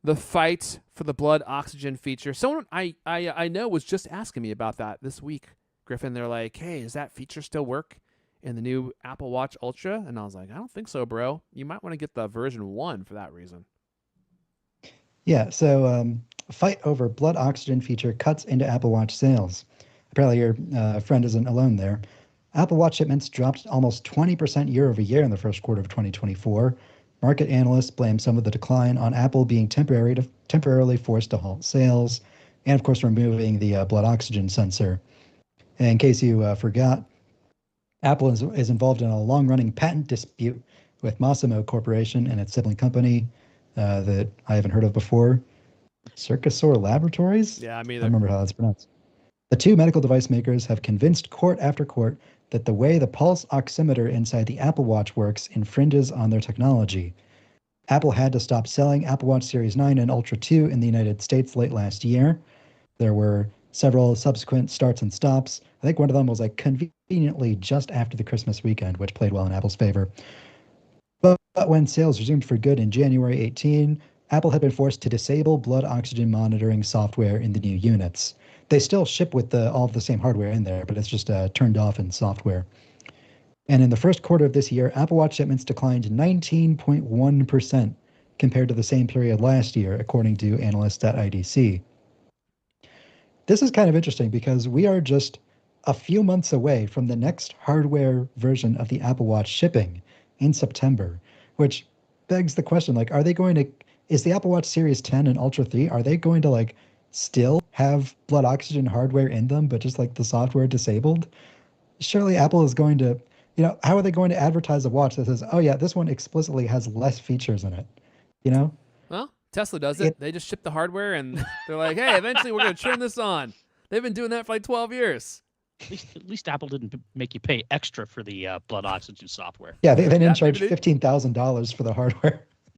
The fight for the blood oxygen feature. Someone I know was just asking me about that this week, Griffin. They're like, hey, does that feature still work in the new Apple Watch Ultra? And I was like, I don't think so, bro. You might want to get the version 1 for that reason. Yeah, so fight over blood oxygen feature cuts into Apple Watch sales. Apparently, your friend isn't alone there. Apple Watch shipments dropped almost 20% year over year in the first quarter of 2024. Market analysts blame some of the decline on Apple being temporarily forced to halt sales, and of course, removing the blood oxygen sensor. And in case you forgot, Apple is involved in a long running patent dispute with Masimo Corporation and its sibling company that I haven't heard of before. Circusor Laboratories? Yeah, me I either. remember how that's pronounced. The two medical device makers have convinced court after court that the way the pulse oximeter inside the Apple Watch works infringes on their technology. Apple had to stop selling Apple Watch Series 9 and Ultra 2 in the United States late last year. There were several subsequent starts and stops. I think one of them was like conveniently just after the Christmas weekend, which played well in Apple's favor. But when sales resumed for good in January 18, Apple had been forced to disable blood oxygen monitoring software in the new units. They still ship with all of the same hardware in there, but it's just turned off in software. And in the first quarter of this year, Apple Watch shipments declined 19.1% compared to the same period last year, according to Analyst at IDC. This is kind of interesting because we are just a few months away from the next hardware version of the Apple Watch shipping in September, which begs the question, like, are they going to, is the Apple Watch Series 10 and Ultra 3, are they going to like still have blood oxygen hardware in them, but just like the software disabled? Surely Apple is going to, how are they going to advertise a watch that says, oh yeah, this one explicitly has less features in it? You know? Well, Tesla does it. It, They just ship the hardware and they're like, hey, eventually we're going to turn this on. They've been doing that for like 12 years. At least Apple didn't make you pay extra for the blood oxygen software. yeah, they didn't Yeah, charge $15,000 for the hardware.